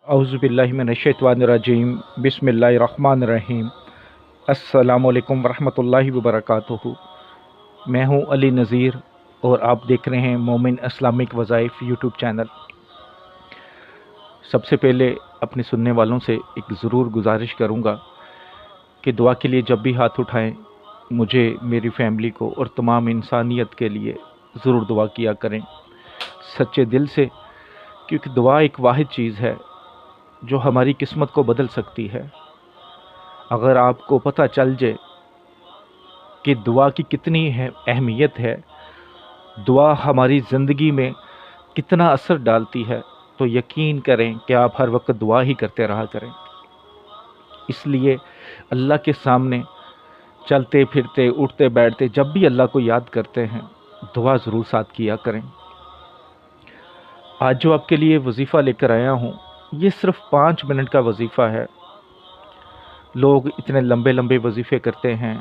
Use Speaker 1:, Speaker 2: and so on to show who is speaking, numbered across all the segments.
Speaker 1: औज़ुबिल्लाहि मिनश्शैतानिर्रजीम बिस्मिल्लाहिर्रहमानिर्रहीम। अस्सलामु अलैकुम वरहमतुल्लाहि वबरकातुहू। मैं हूं अली नज़ीर और आप देख रहे हैं मोमिन इस्लामिक वज़ाइफ यूट्यूब चैनल। सबसे पहले अपने सुनने वालों से एक ज़रूर गुजारिश करूंगा कि दुआ के लिए जब भी हाथ उठाएं मुझे, मेरी फैमिली को और तमाम इंसानियत के लिए ज़रूर दुआ किया करें सच्चे दिल से, क्योंकि दुआ एक वाहिद चीज़ है जो हमारी किस्मत को बदल सकती है। अगर आपको पता चल जाए कि दुआ की कितनी अहमियत है, दुआ हमारी ज़िंदगी में कितना असर डालती है, तो यकीन करें कि आप हर वक्त दुआ ही करते रहा करें। इसलिए अल्लाह के सामने चलते फिरते उठते बैठते जब भी अल्लाह को याद करते हैं, दुआ ज़रूर साथ किया करें। आज जो आपके लिए वजीफ़ा लेकर आया हूँ, ये सिर्फ 5 मिनट का वजीफ़ा है। लोग इतने लंबे लंबे वजीफ़े करते हैं,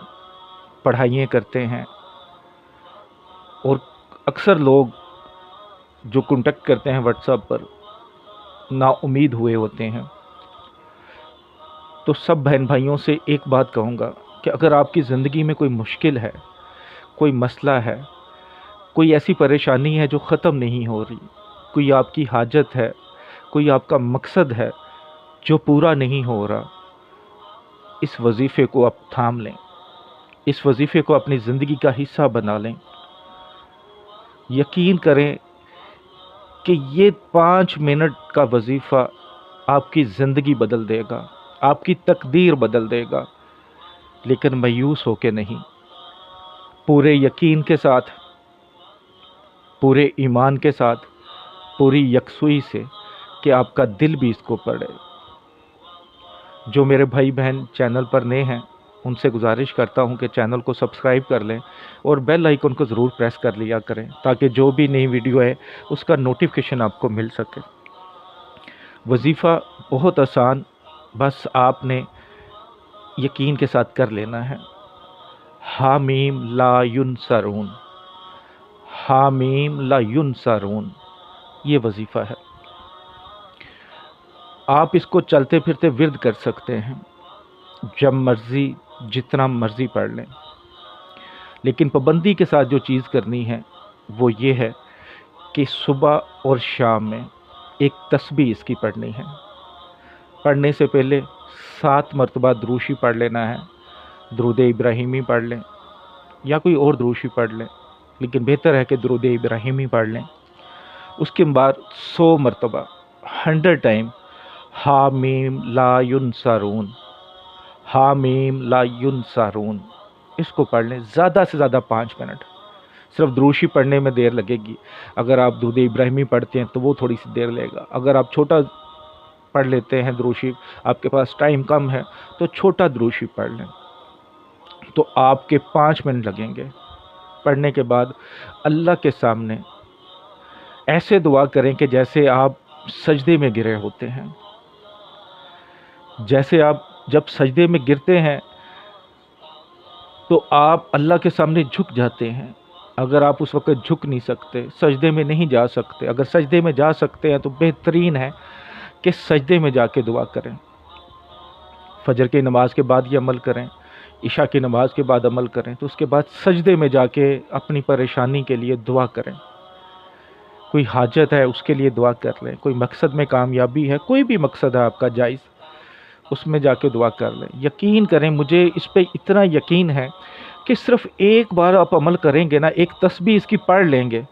Speaker 1: पढ़ाइयाँ करते हैं, और अक्सर लोग जो कांटेक्ट करते हैं व्हाट्सएप पर ना उम्मीद हुए होते हैं। तो सब बहन भाइयों से एक बात कहूँगा कि अगर आपकी ज़िंदगी में कोई मुश्किल है, कोई मसला है, कोई ऐसी परेशानी है जो ख़त्म नहीं हो रही, कोई आपकी हाजत है, कोई आपका मकसद है जो पूरा नहीं हो रहा, इस वजीफ़े को आप थाम लें, इस वजीफ़े को अपनी ज़िंदगी का हिस्सा बना लें। यकीन करें कि ये 5 मिनट का वजीफ़ा आपकी ज़िंदगी बदल देगा, आपकी तकदीर बदल देगा। लेकिन मायूस होके नहीं, पूरे यकीन के साथ, पूरे ईमान के साथ, पूरी यकसुई से कि आपका दिल भी इसको पढ़े। जो मेरे भाई बहन चैनल पर नए हैं, उनसे गुजारिश करता हूं कि चैनल को सब्सक्राइब कर लें और बेल आइकन को ज़रूर प्रेस कर लिया करें, ताकि जो भी नई वीडियो है उसका नोटिफिकेशन आपको मिल सके। वजीफ़ा बहुत आसान, बस आपने यकीन के साथ कर लेना है। हामीम ला युनसरून, हामीम ला युनसरून, ये वजीफ़ा है। आप इसको चलते फिरते विर्द कर सकते हैं, जब मर्ज़ी जितना मर्ज़ी पढ़ लें। लेकिन पाबंदी के साथ जो चीज़ करनी है वो ये है कि सुबह और शाम में एक तस्बीह इसकी पढ़नी है। पढ़ने से पहले 7 मरतबा दुरूशी पढ़ लेना है। दुरूद इब्राहिमी पढ़ लें या कोई और दुरूशी पढ़ लें, लेकिन बेहतर है कि दुरूद इब्राहिमी पढ़ लें। उसके बाद 100 मरतबा 100 टाइम हामीम ला युनसरून, हामीम ला युनसरून, इसको पढ़ लें। ज़्यादा से ज़्यादा 5 मिनट। सिर्फ दुरूशी पढ़ने में देर लगेगी। अगर आप दुरूद इब्राहिमी पढ़ते हैं तो वो थोड़ी सी देर लगेगा। अगर आप छोटा पढ़ लेते हैं दुरूशी, आपके पास टाइम कम है, तो छोटा दुरूशी पढ़ लें, तो आपके 5 मिनट लगेंगे। पढ़ने के बाद अल्लाह के सामने ऐसे दुआ करें कि जैसे आप सजदे में गिरे होते हैं। जैसे आप जब सजदे में गिरते हैं तो आप अल्लाह के सामने झुक जाते हैं। अगर आप उस वक्त झुक नहीं सकते, सजदे में नहीं जा सकते, अगर सजदे में जा सकते हैं तो बेहतरीन है कि सजदे में जाके दुआ करें। फजर की नमाज के बाद ये अमल करें, इशा की नमाज के बाद अमल करें, तो उसके बाद सजदे में जाके अपनी परेशानी के लिए दुआ करें। कोई हाजत है उसके लिए दुआ कर लें, कोई मकसद में कामयाबी है, कोई भी मकसद है आपका जायज़, उसमें जाके दुआ कर लें। यकीन करें, मुझे इस पे इतना यकीन है कि सिर्फ एक बार आप अमल करेंगे ना, एक तस्बीह इसकी पढ़ लेंगे,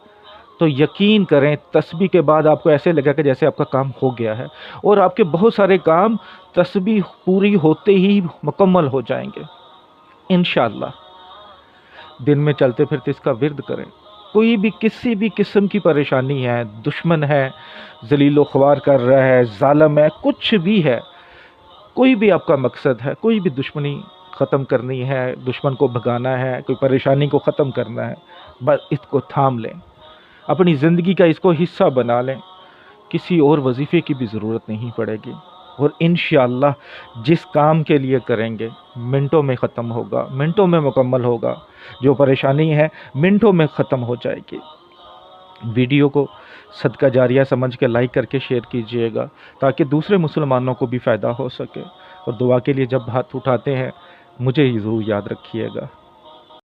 Speaker 1: तो यकीन करें तस्बीह के बाद आपको ऐसे लगेगा कि जैसे आपका काम हो गया है, और आपके बहुत सारे काम तस्बीह पूरी होते ही मुकम्मल हो जाएंगे इंशाअल्लाह। दिन में चलते फिरते इसका विर्द करें। कोई भी किसी भी किस्म की परेशानी है, दुश्मन है, जलीलो ख्वार कर रहा है, जालिम है, कुछ भी है, कोई भी आपका मकसद है, कोई भी दुश्मनी ख़त्म करनी है, दुश्मन को भगाना है, कोई परेशानी को ख़त्म करना है, बस इसको थाम लें, अपनी ज़िंदगी का इसको हिस्सा बना लें। किसी और वजीफ़े की भी ज़रूरत नहीं पड़ेगी, और इंशाअल्लाह जिस काम के लिए करेंगे मिनटों में ख़त्म होगा, मिनटों में मुकम्मल होगा। जो परेशानी है मिनटों में ख़त्म हो जाएगी। ویڈیو کو صدقہ جاریہ سمجھ کے لائک کر کے شیئر کیجئے گا تاکہ دوسرے مسلمانوں کو بھی فائدہ ہو سکے، اور دعا کے لیے جب ہاتھ اٹھاتے ہیں مجھے ضرور یاد رکھیے گا۔